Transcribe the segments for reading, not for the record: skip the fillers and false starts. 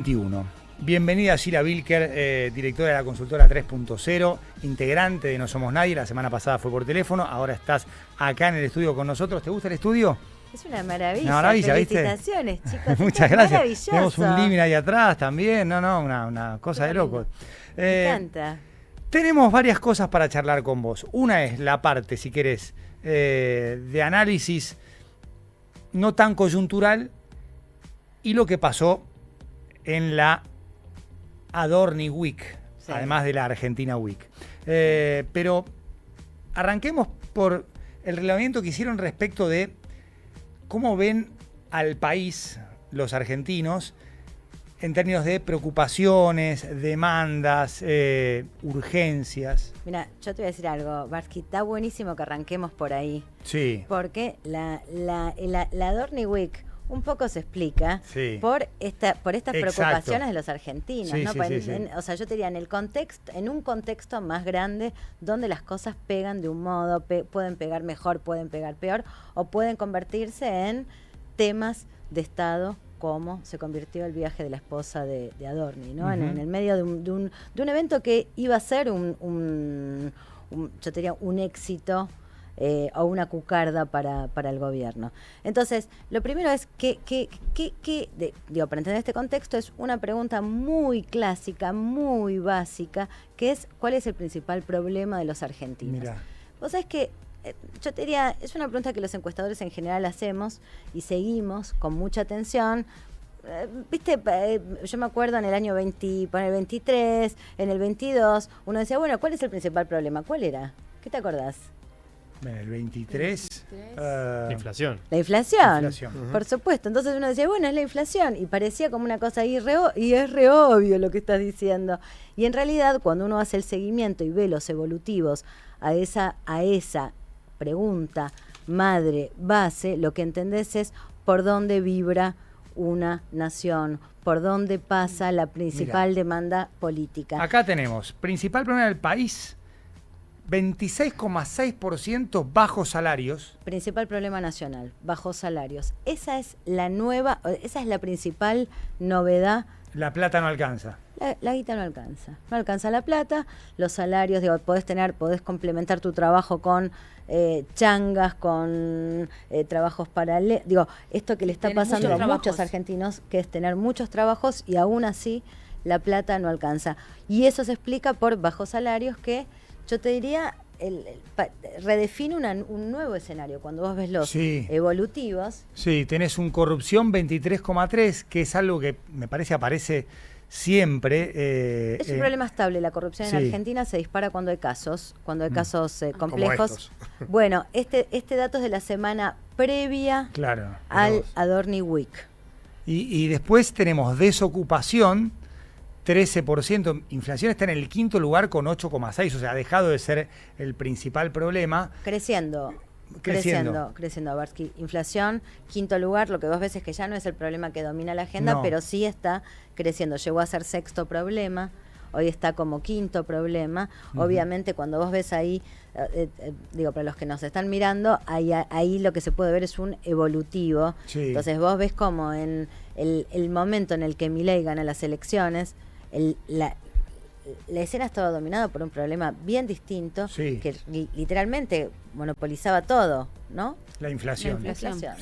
21. Bienvenida Sheila Bilker, directora de la consultora 3.0, integrante de No Somos Nadie. La semana pasada fue por teléfono, ahora estás acá en el estudio con nosotros. ¿Te gusta el estudio? Es una maravilla. Una maravilla, felicitaciones, ¿viste? chicos. Muchas gracias. Maravilloso. Tenemos un living ahí atrás también. Una cosa de locos. Me encanta. Tenemos varias cosas para charlar con vos. Una es la parte, si querés, de análisis no tan coyuntural y lo que pasó en la Adorni Week, sí, además de la Argentina Week. Pero arranquemos por el relevamiento que hicieron respecto de cómo ven al país los argentinos en términos de preocupaciones, demandas, urgencias. Mira, yo te voy a decir algo, Barsky, está buenísimo que arranquemos por ahí. Sí. Porque la Adorni Week un poco se explica, sí, por estas preocupaciones de los argentinos, sí, ¿no? Sí, o sea, yo te diría, en un contexto más grande donde las cosas pegan de un modo, pueden pegar mejor, pueden pegar peor, o pueden convertirse en temas de Estado, como se convirtió el viaje de la esposa de Adorni, ¿no? En el medio de un evento que iba a ser yo te diría, un éxito o una cucarda para el gobierno. Entonces, lo primero es para entender este contexto, es una pregunta muy clásica, muy básica, que es ¿cuál es el principal problema de los argentinos? Mirá. Vos sabés que yo te diría, es una pregunta que los encuestadores en general hacemos y seguimos con mucha atención. Viste, yo me acuerdo en el año 23, en el 22, uno decía, bueno, ¿cuál es el principal problema? ¿Cuál era? ¿Qué te acordás? En el 23. La inflación. La inflación, por supuesto. Entonces uno decía, bueno, es la inflación. Y parecía como una cosa y es re obvio lo que estás diciendo. Y en realidad, cuando uno hace el seguimiento y ve los evolutivos a esa pregunta madre, base, lo que entendés es por dónde vibra una nación, por dónde pasa la principal demanda política. Acá tenemos, principal problema del país, 26,6% bajos salarios. Principal problema nacional, bajos salarios. Esa es la principal novedad. La plata no alcanza. La guita no alcanza. No alcanza la plata, los salarios, podés complementar tu trabajo con changas, con trabajos paralelos. Esto que le está pasando a muchos argentinos, que es tener muchos trabajos y aún así la plata no alcanza. Y eso se explica por bajos salarios que yo te diría, redefine un nuevo escenario. Cuando vos ves los evolutivos. Sí, tenés un corrupción 23,3, que es algo que me parece aparece siempre. Es un problema estable. La corrupción en Argentina se dispara cuando hay casos complejos. Bueno, este dato es de la semana previa al Adorni Week. Y después tenemos desocupación, 13%, inflación está en el quinto lugar con 8,6, o sea, ha dejado de ser el principal problema. Creciendo, Barsky. Inflación, quinto lugar, lo que vos ves es que ya no es el problema que domina la agenda, pero sí está creciendo. Llegó a ser sexto problema, hoy está como quinto problema. Obviamente, cuando vos ves ahí, para los que nos están mirando, ahí lo que se puede ver es un evolutivo. Sí. Entonces vos ves como en el momento en el que Milei gana las elecciones, la escena estaba dominada por un problema bien distinto que literalmente monopolizaba todo, ¿no? La inflación. La inflación.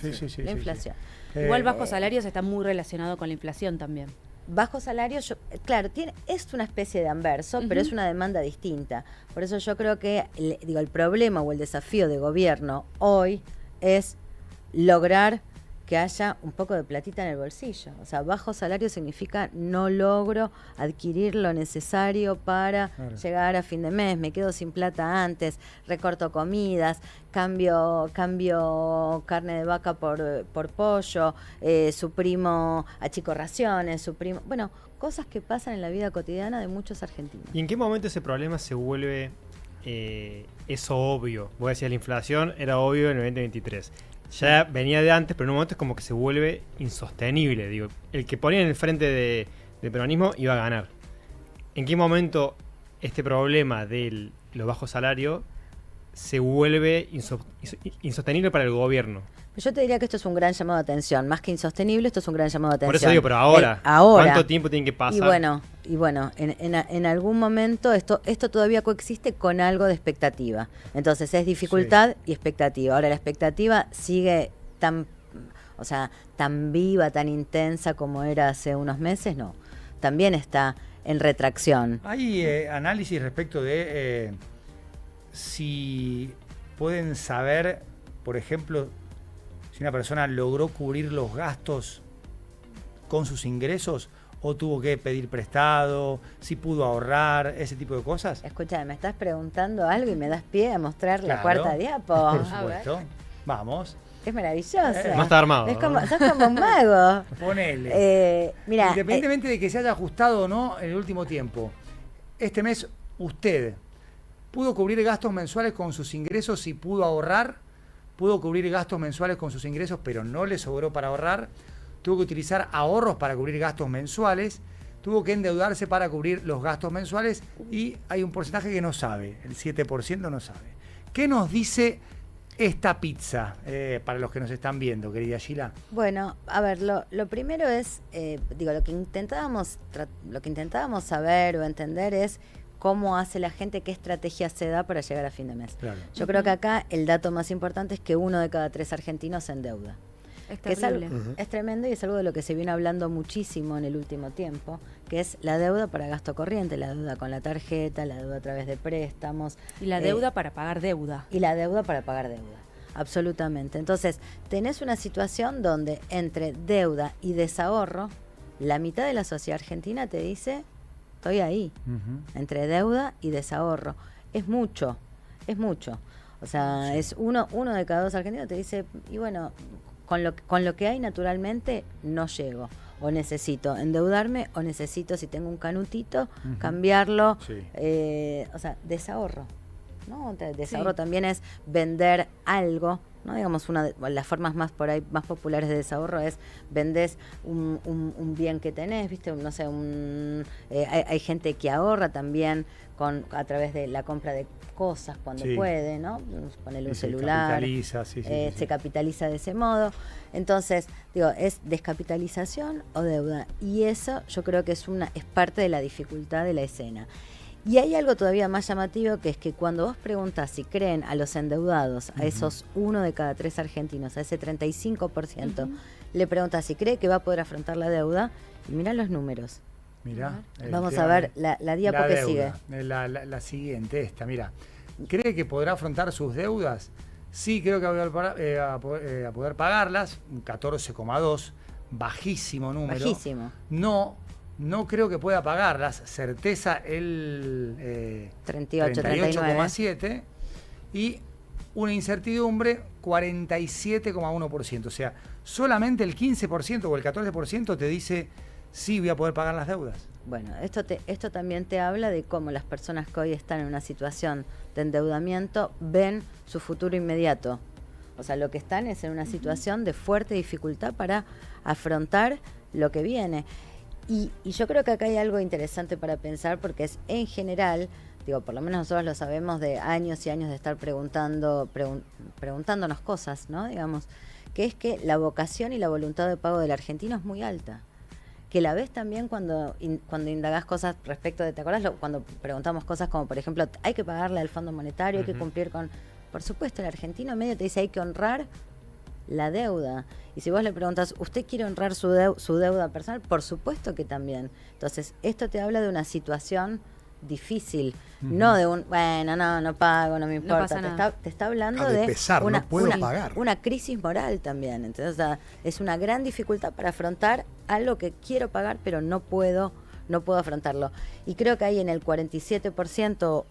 Igual bajos salarios está muy relacionado con la inflación también. Bajos salarios, claro, es una especie de anverso, pero es una demanda distinta. Por eso yo creo que el problema o el desafío de gobierno hoy es lograr que haya un poco de platita en el bolsillo. O sea, bajo salario significa no logro adquirir lo necesario para llegar a fin de mes, me quedo sin plata antes, recorto comidas, cambio carne de vaca por pollo, suprimo achico raciones, bueno, cosas que pasan en la vida cotidiana de muchos argentinos. ¿Y en qué momento ese problema se vuelve eso obvio? Voy a decir, la inflación era obvio en el 2023. Ya venía de antes, pero en un momento es como que se vuelve insostenible. El que ponía en el frente del peronismo iba a ganar. ¿En qué momento este problema de los bajos salarios se vuelve insostenible para el gobierno? Yo te diría que esto es un gran llamado de atención, más que insostenible, esto es un gran llamado de atención. Por eso digo, pero ahora, ahora. ¿cuánto tiempo tiene que pasar? Y bueno, en algún momento esto todavía coexiste con algo de expectativa. Entonces es dificultad y expectativa. Ahora la expectativa sigue tan viva, tan intensa como era hace unos meses, no. También está en retracción. Hay análisis respecto de si pueden saber, por ejemplo, si una persona logró cubrir los gastos con sus ingresos o tuvo que pedir prestado, si pudo ahorrar, ese tipo de cosas. Escúchame, me estás preguntando algo y me das pie a mostrar la Claro, cuarta diapo. por supuesto. Vamos. Es maravilloso. Más está armado. Sos como un mago. Ponele. Mira, Independientemente de que se haya ajustado o no en el último tiempo, este mes usted pudo cubrir gastos mensuales con sus ingresos y pudo ahorrar, pudo cubrir gastos mensuales con sus ingresos, pero no le sobró para ahorrar, tuvo que utilizar ahorros para cubrir gastos mensuales, tuvo que endeudarse para cubrir los gastos mensuales y hay un porcentaje que no sabe, el 7% no sabe. ¿Qué nos dice esta pizza para los que nos están viendo, querida Sheila? Bueno, a ver, lo primero es, lo que intentábamos saber o entender es cómo hace la gente, qué estrategia se da para llegar a fin de mes. Claro. Yo creo que acá el dato más importante es que 1 de cada 3 argentinos se endeuda. Es Que terrible. es tremendo y es algo de lo que se viene hablando muchísimo en el último tiempo, que es la deuda para gasto corriente, la deuda con la tarjeta, la deuda a través de préstamos. Y la deuda para pagar deuda. Y la deuda para pagar deuda, absolutamente. Entonces, tenés una situación donde entre deuda y desahorro, la mitad de la sociedad argentina te dice, estoy ahí, entre deuda y desahorro. Es mucho. O sea, es uno de cada 2 argentinos te dice, y bueno, con lo que hay naturalmente no llego. O necesito endeudarme, o necesito, si tengo un canutito, cambiarlo. Sí. Desahorro. ¿No? Desahorro también es vender algo, ¿no? Digamos, una de las formas más populares de desahorro es vendés un bien que tenés, ¿viste? No sé, hay gente que ahorra también a través de la compra de cosas cuando puede, ¿no? Ponerle un celular. Se capitaliza de ese modo. Entonces, es descapitalización o deuda. Y eso yo creo que es parte de la dificultad de la escena. Y hay algo todavía más llamativo, que es que cuando vos preguntas si creen a los endeudados, a esos 1 de cada 3 argentinos, a ese 35%, le preguntas si cree que va a poder afrontar la deuda, y mirá los números. Mirá. Vamos a ver la diapo que sigue. La siguiente, esta, mira. ¿Cree que podrá afrontar sus deudas? Sí, creo que va a poder pagarlas, un 14,2, bajísimo número. Bajísimo. No creo que pueda pagarlas, certeza el 38,7 y una incertidumbre 47,1%. O sea, solamente el 15% o el 14% te dice sí, voy a poder pagar las deudas. Bueno, esto también te habla de cómo las personas que hoy están en una situación de endeudamiento ven su futuro inmediato. O sea, lo que están es en una situación de fuerte dificultad para afrontar lo que viene. Y yo creo que acá hay algo interesante para pensar, porque es en general, por lo menos nosotros lo sabemos de años y años de estar preguntándonos cosas, ¿no? Digamos, que es que la vocación y la voluntad de pago del argentino es muy alta. Que la ves también cuando indagás cosas respecto de, ¿te acordás? Cuando preguntamos cosas como, por ejemplo, hay que pagarle al Fondo Monetario, hay que cumplir con... Por supuesto, el argentino medio te dice hay que honrar la deuda. Y si vos le preguntas, ¿usted quiere honrar su deuda personal? Por supuesto que también. Entonces, esto te habla de una situación difícil, no de un, bueno, no pago, no me importa. No pasa nada. Te está hablando de pesar, no puedo pagar. Una crisis moral también. Entonces, es una gran dificultad para afrontar algo que quiero pagar, pero no puedo afrontarlo. Y creo que hay en el 47%,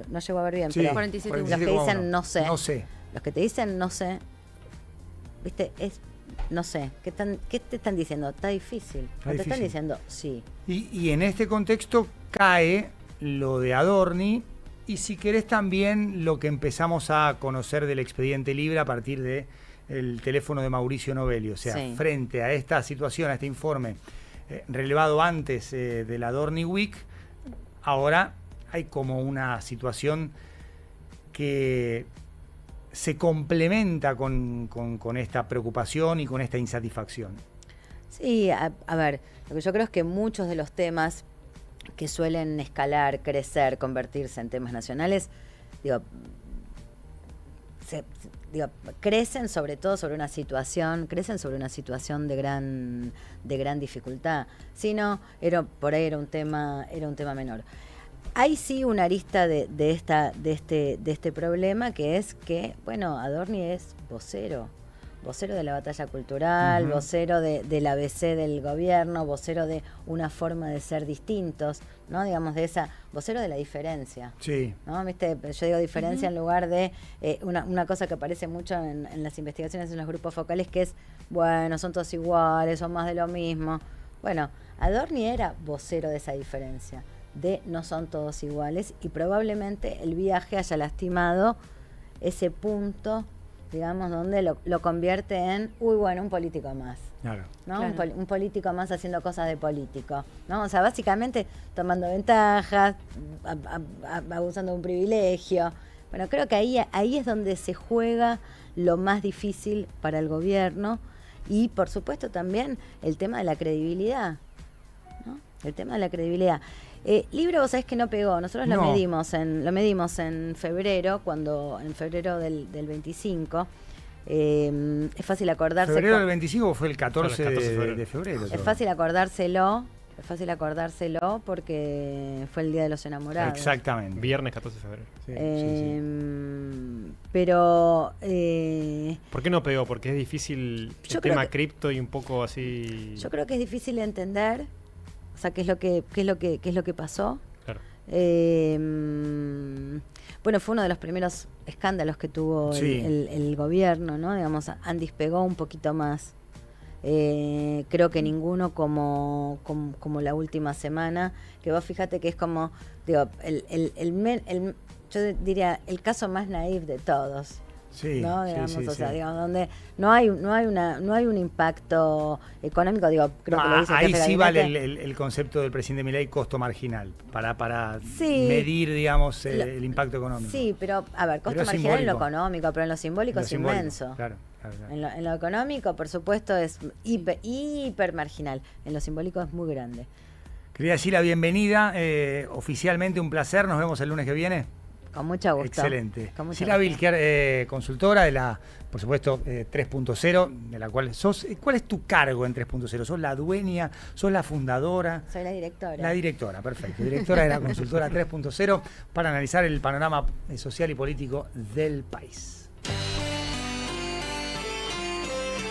no llego a ver bien, pero 47, los que dicen no sé. Los que te dicen no sé, ¿viste? No sé, ¿qué te están diciendo? Está difícil. Te están diciendo sí. Y en este contexto cae lo de Adorni y, si querés, también lo que empezamos a conocer del expediente libre a partir del teléfono de Mauricio Novelli. O sea, frente a esta situación, a este informe relevado antes de la Adorni Week, ahora hay como una situación que se complementa con esta preocupación y con esta insatisfacción. Sí, a ver, lo que yo creo es que muchos de los temas que suelen escalar, crecer, convertirse en temas nacionales, digo, crecen sobre todo sobre una situación, de gran dificultad. Si no, por ahí era un tema menor. Hay sí una arista de este problema, que es que, bueno, Adorni es vocero de la batalla cultural, vocero del ABC del gobierno, vocero de una forma de ser distintos, ¿no? Digamos, vocero de la diferencia. Sí. ¿No? ¿Viste? Yo digo diferencia en lugar de una cosa que aparece mucho en las investigaciones en los grupos focales, que es, bueno, son todos iguales, son más de lo mismo. Bueno, Adorni era vocero de esa diferencia, de no son todos iguales, y probablemente el viaje haya lastimado ese punto, digamos, donde lo convierte en, un político más. Claro. ¿No? Claro. Un político más haciendo cosas de político, ¿no? O sea, básicamente tomando ventajas, abusando de un privilegio. Bueno, creo que ahí es donde se juega lo más difícil para el gobierno, y por supuesto también el tema de la credibilidad, ¿no? El tema de la credibilidad. Libro, vos sabés que no pegó. Nosotros lo medimos en febrero, en febrero del 25. Es fácil acordarse. ¿Febrero del 25 fue el 14 de febrero? Es fácil acordárselo porque fue el Día de los Enamorados. Exactamente. Viernes 14 de febrero. Sí. Pero... ¿Por qué no pegó? Porque es difícil el tema cripto y un poco así... Yo creo que es difícil de entender, o sea, qué es lo que pasó. Claro. Bueno, fue uno de los primeros escándalos que tuvo el gobierno, ¿no? Digamos, Andis pegó un poquito más. Creo que ninguno como la última semana, que vos fíjate que es como, digo, yo diría el caso más naif de todos. Sí, ¿no? Digamos, sí, o sea, sí. digamos, donde no hay un impacto económico, digo, creo que lo dice el ahí jefe de sí gabinete. vale el concepto del presidente Milei, costo marginal, para Sí. medir, digamos, el impacto económico. Sí, pero, a ver, costo Pero es marginal en lo simbólico. económico, pero en lo simbólico Lo es simbólico, inmenso. Claro. En lo económico, por supuesto, es hiper marginal. En lo simbólico es muy grande. Quería decir la bienvenida, oficialmente un placer, nos vemos el lunes que viene. Con mucho gusto. Excelente. Con mucho Silvia gusto. Vilker, consultora de la, por supuesto, 3.0, de la cual sos. ¿Cuál es tu cargo en 3.0? ¿Sos la dueña? ¿Sos la fundadora? Soy la directora. La directora, perfecto. Directora de la consultora 3.0 para analizar el panorama social y político del país.